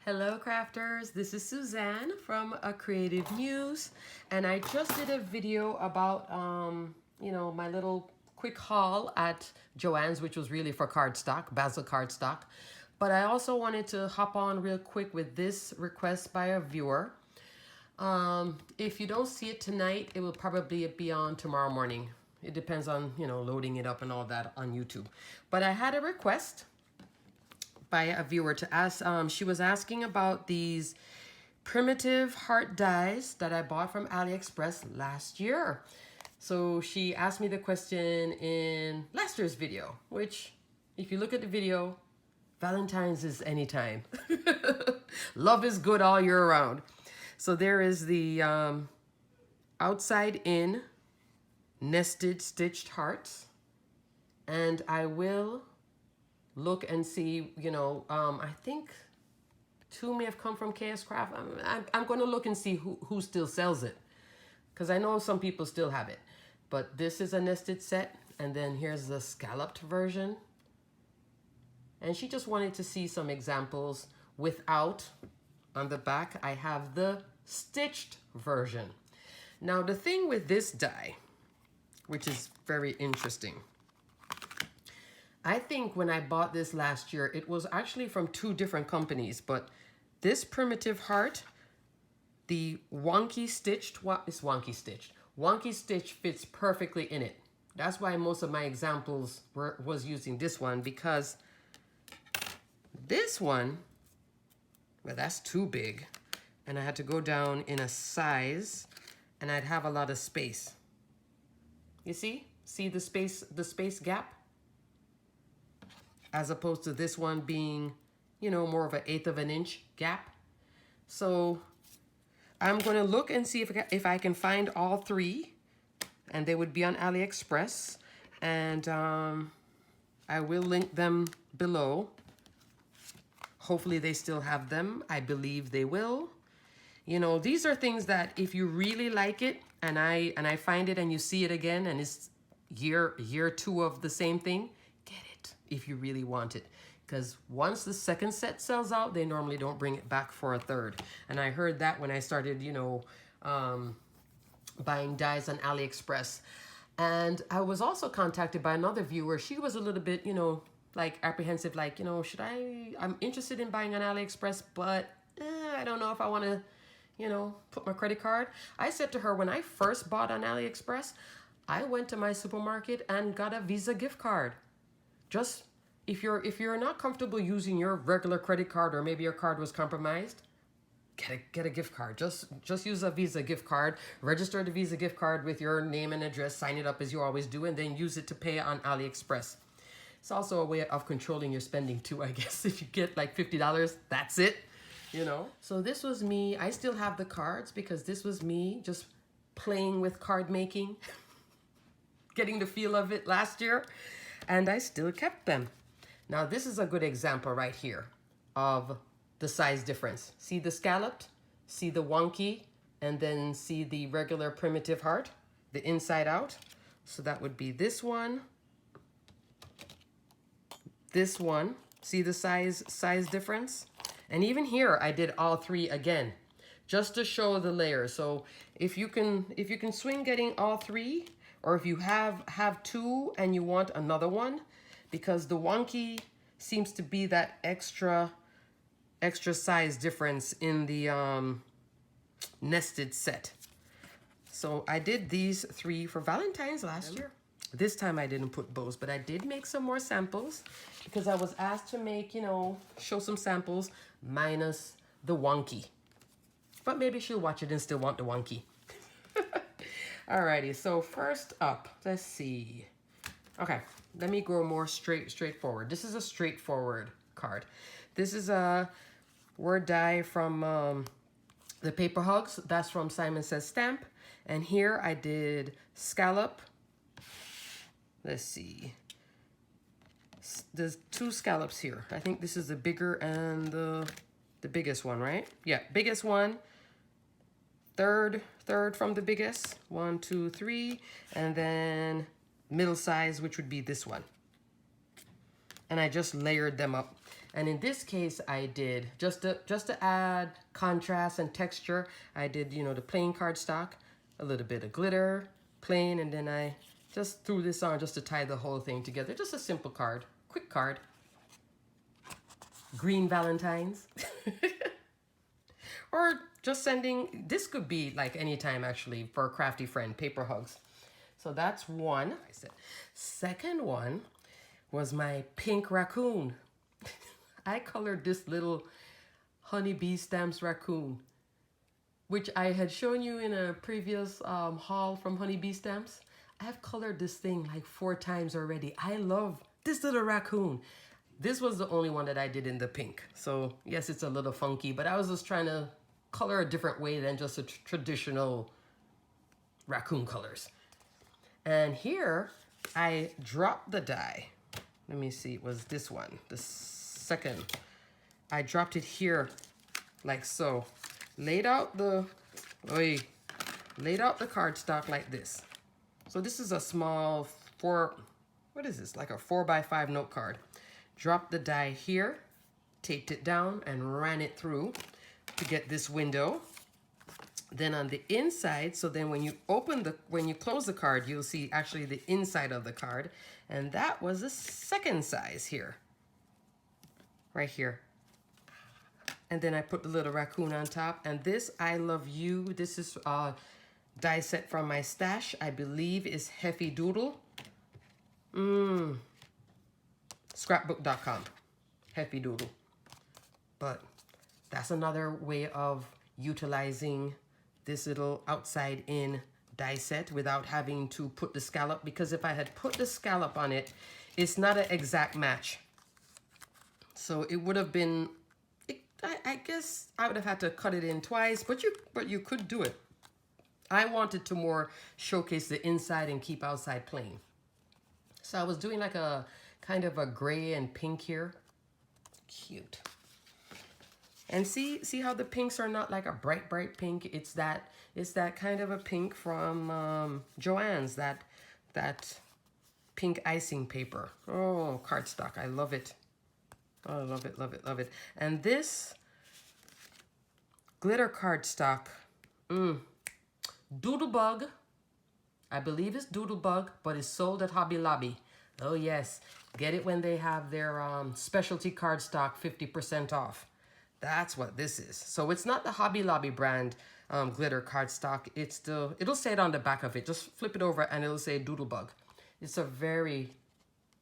Hello crafters, this is Suzanne from A Creative Muse, and I just did a video about my little quick haul at Joann's, which was really for cardstock, basil cardstock. But I also wanted to hop on real quick with this request by a viewer. If you don't see it tonight, it will probably be on tomorrow morning. It depends on, loading it up and all that on YouTube. But I had a request by a viewer to ask, she was asking about these primitive heart dies that I bought from AliExpress last year. So she asked me the question in last year's video, which if you look at the video, Valentine's is anytime. Love is good all year round. So there is the outside in nested stitched hearts, and I will look and see, I think 2 may have come from KS Craft. I'm going to look and see who still sells it, because I know some people still have it. But this is a nested set, and then here's the scalloped version. And she just wanted to see some examples without. On the back, I have the stitched version. Now, the thing with this die, which is very interesting, I think when I bought this last year, it was actually from 2 different companies, but this primitive heart, the wonky stitched, wonky stitch fits perfectly in it. That's why most of my examples was using this one, because this one, well, that's too big, and I had to go down in a size, and I'd have a lot of space. You see the space gap? As opposed to this one being, more of an 1/8 of an inch gap. So I'm going to look and see if I can find all 3, and they would be on AliExpress, and I will link them below. Hopefully they still have them. I believe they will. These are things that if you really like it, and I find it and you see it again, and it's year 2 of the same thing, if you really want it, because once the second set sells out, they normally don't bring it back for a third. And I heard that when I started buying dies on AliExpress. And I was also contacted by another viewer. She was a little bit like apprehensive, like, I'm interested in buying on AliExpress, but I don't know if I want to put my credit card. I said to her, when I first bought on AliExpress, I went to my supermarket and got a Visa gift card. Just if you're not comfortable using your regular credit card, or maybe your card was compromised, get a gift card. Just use a Visa gift card. Register the Visa gift card with your name and address. Sign it up as you always do, and then use it to pay on AliExpress. It's also a way of controlling your spending too, I guess. If you get like $50, that's it. So this was me. I still have the cards because this was me just playing with card making, getting the feel of it last year. And I still kept them. Now this is a good example right here of the size difference. See the scalloped, see the wonky, and then see the regular primitive heart, the inside out. So that would be this one, this one. See the size difference? And even here I did all 3 again, just to show the layers. So if you can swing getting all 3, or if you have 2 and you want another one, because the wonky seems to be that extra size difference in the nested set. So I did these 3 for Valentine's last year. This time I didn't put bows, but I did make some more samples because I was asked to make, show some samples minus the wonky. But maybe she'll watch it and still want the wonky. Alrighty, so first up, let's see. Okay, let me go more straightforward. This is a straightforward card. This is a word die from the Paper Hugs. That's from Simon Says Stamp. And here I did scallop. Let's see. There's 2 scallops here. I think this is the bigger and the biggest one, right? Yeah, biggest one. Third from the biggest, 1, 2, 3, and then middle size, which would be this one. and I just layered them up. And in this case, I did, just to add contrast and texture, I did, you know, the plain cardstock, a little bit of glitter, plain, and then I just threw this on just to tie the whole thing together. Just a simple card, quick card. Green Valentines. Or just sending, this could be like anytime actually for a crafty friend, paper hugs. So that's one. I said, second one was my pink raccoon. I colored this little honeybee stamps raccoon, which I had shown you in a previous haul from Honeybee Stamps. I have colored this thing like 4 times already. I love this little raccoon. This was the only one that I did in the pink. So yes, it's a little funky, but I was just trying to color a different way than just a traditional raccoon colors. And here I dropped the die. Let me see, it was this one, the second. I dropped it here like so. Laid out the cardstock like this. So this is a small what is this? Like a 4x5 note card. Dropped the die here, taped it down, and ran it through to get this window. Then on the inside, so then when you close the card, you'll see actually the inside of the card. And that was the second size here. Right here. And then I put the little raccoon on top. And this, I Love You. This is die set from my stash. I believe is Heffy Doodle. Scrapbook.com. Heffy Doodle. But that's another way of utilizing this little outside in die set without having to put the scallop. Because if I had put the scallop on it, it's not an exact match. So it would have been, I guess I would have had to cut it in twice, but you could do it. I wanted to more showcase the inside and keep outside plain. So I was doing like a kind of a gray and pink here. Cute. And see how the pinks are not like a bright pink. It's that kind of a pink from Joann's, that pink icing paper. Oh, cardstock. I love it. Oh, I love it, love it, love it. And this glitter cardstock, Doodlebug, I believe it's Doodlebug, but it's sold at Hobby Lobby. Oh yes, get it when they have their specialty cardstock 50% off. That's what this is. So it's not the Hobby Lobby brand glitter cardstock. It'll say it on the back of it. Just flip it over and it'll say Doodlebug. It's a very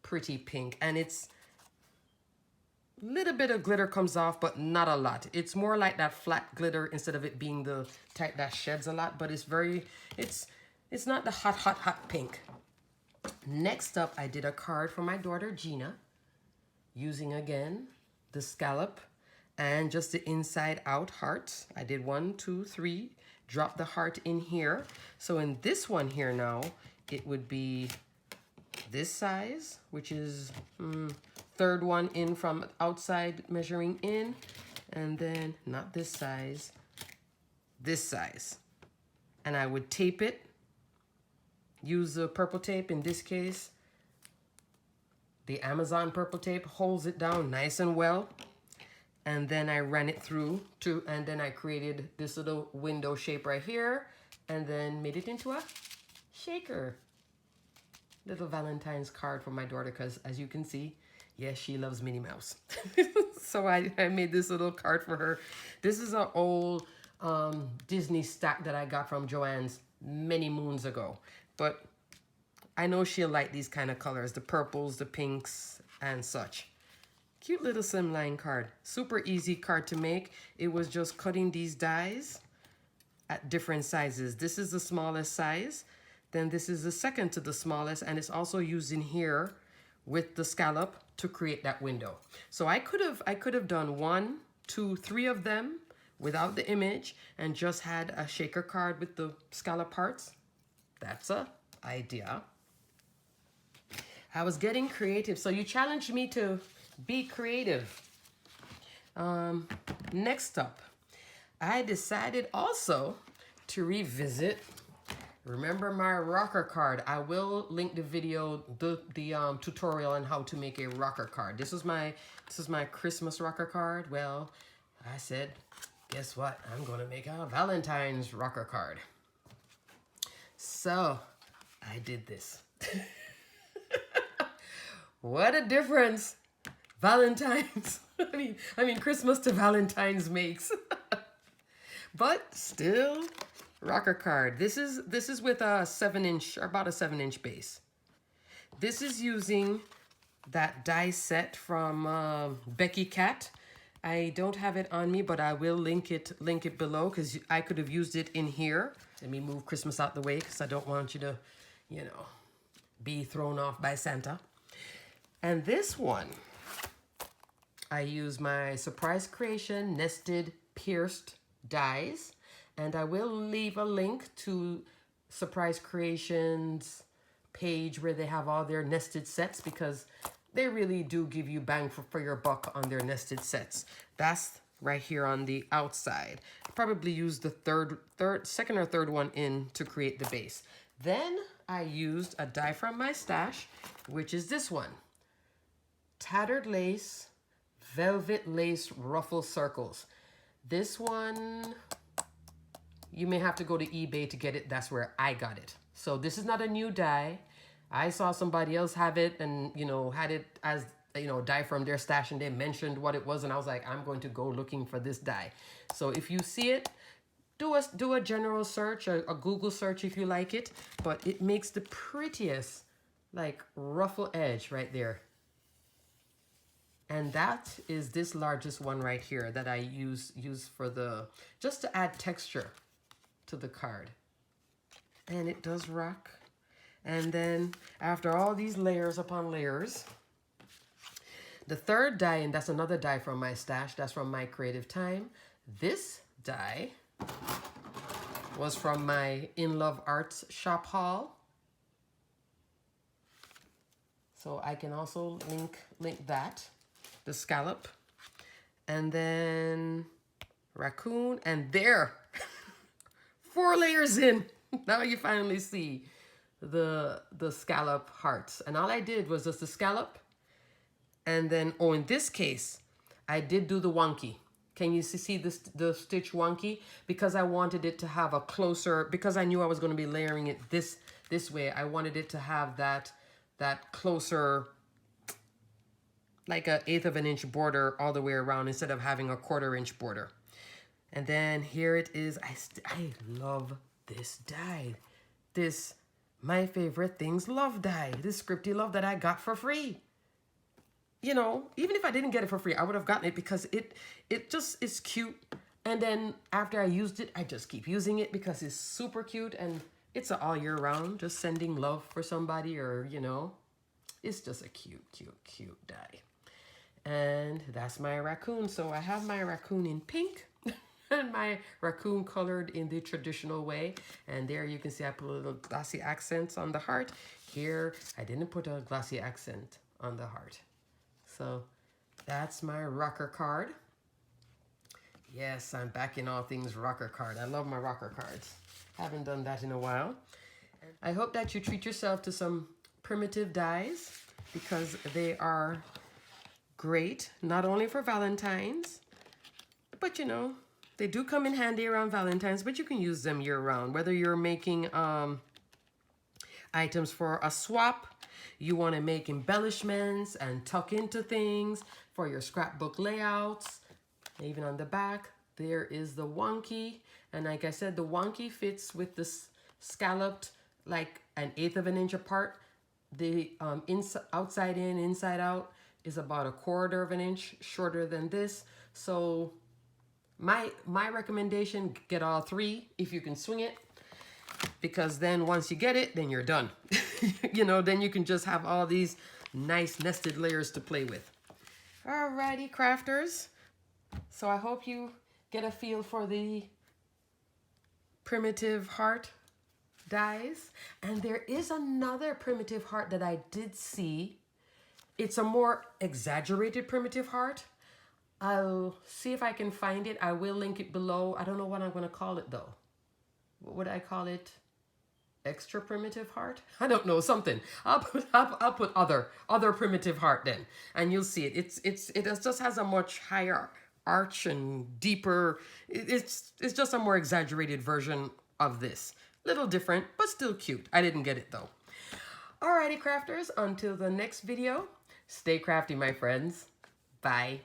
pretty pink, and it's little bit of glitter comes off, but not a lot. It's more like that flat glitter instead of it being the type that sheds a lot, but it's not the hot pink. Next up, I did a card for my daughter Gina using again the scallop and just the inside out hearts. I did 1, 2, 3, drop the heart in here. So in this one here now, it would be this size, which is third one in from outside measuring in, and then not this size, this size. And I would tape it, use the purple tape. In this case, the Amazon purple tape holds it down nice and well. And then I ran it through and then I created this little window shape right here, and then made it into a shaker. Little Valentine's card for my daughter, because as you can see, yes, she loves Minnie Mouse. So I made this little card for her. This is an old Disney stack that I got from Joann's many moons ago. But I know she'll like these kind of colors, the purples, the pinks, and such. Cute little slimline card. Super easy card to make. It was just cutting these dies at different sizes. This is the smallest size. Then this is the second to the smallest, and it's also used in here with the scallop to create that window. So I could have done 1, 2, 3 of them without the image and just had a shaker card with the scallop parts. That's a idea. I was getting creative, so you challenged me to be creative. Next up, I decided also to revisit Remember my rocker card. I will link the video, the tutorial on how to make a rocker card. This is my Christmas rocker card. Well, I said, guess what? I'm gonna make a Valentine's rocker card. So I did this. What a difference Valentine's, I mean Christmas to Valentine's makes. But still, rocker card. This is with a 7-inch, or about a 7-inch base. This is using that die set from Becky Cat. I don't have it on me, but I will link it below, because I could have used it in here. Let me move Christmas out the way, because I don't want you to, you know, be thrown off by Santa. And this one, I use my Surprise Creation nested pierced dies, and I will leave a link to Surprise Creation's page where they have all their nested sets, because they really do give you bang for your buck on their nested sets. That's right here on the outside. I probably used the second or third one in to create the base. Then I used a die from my stash, which is this one. Tattered lace, velvet lace ruffle circles. This one, you may have to go to eBay to get it. That's where I got it. So this is not a new die. I saw somebody else have it and, you know, had it as, you know, die from their stash, and they mentioned what it was, and I was like, I'm going to go looking for this die. So if you see it, do a general search, a Google search if you like it, but it makes the prettiest, like, ruffle edge right there. And that is this largest one right here that I use for the, just to add texture to the card. And it does rock. And then after all these layers upon layers, the third die, and that's another die from my stash, that's from my creative time. This die was from my In Love Arts shop haul. So I can also link that, the scallop. And then raccoon, and there, 4 layers in. Now you finally see the scallop hearts. And all I did was just the scallop, and then, oh, in this case, I did do the wonky. Can you see the stitch wonky? Because I wanted it to have a closer, because I knew I was going to be layering it this way, I wanted it to have that closer, like a 1/8 of an inch border all the way around, instead of having a 1/4 inch border. And then here it is. I love this die. This My Favorite Things love die. This Scripty love that I got for free. You know, even if I didn't get it for free, I would have gotten it because it just is cute. And then after I used it, I just keep using it because it's super cute, and it's all year round, just sending love for somebody, or, you know, it's just a cute, cute, cute die. And that's my raccoon. So I have my raccoon in pink and my raccoon colored in the traditional way. And there you can see I put a little glossy accents on the heart. Here, I didn't put a glossy accent on the heart. So that's my rocker card. Yes, I'm back in all things rocker card. I love my rocker cards. Haven't done that in a while. I hope that you treat yourself to some primitive dies, because they are great, not only for Valentine's, but, you know, they do come in handy around Valentine's, but you can use them year round. Whether you're making items for a swap, you want to make embellishments and tuck into things for your scrapbook layouts. Even on the back, there is the wonky. And like I said, the wonky fits with this scalloped, like an 1/8 of an inch apart. The outside in, inside out is about a 1/4 of an inch shorter than this. So my recommendation, get all 3 if you can swing it, because then once you get it, then you're done. You know, then you can just have all these nice nested layers to play with. Alrighty, crafters. So I hope you get a feel for the primitive heart dies. And there is another primitive heart that I did see. It's a more exaggerated primitive heart. I'll see if I can find it. I will link it below. I don't know what I'm going to call it though. What would I call it? extra primitive heart. I don't know, something. I'll put other primitive heart then, and you'll see it. It just has a much higher arch and deeper. It's just a more exaggerated version of this. Little different, but still cute. I didn't get it though. Alrighty, crafters. Until the next video, stay crafty, my friends. Bye.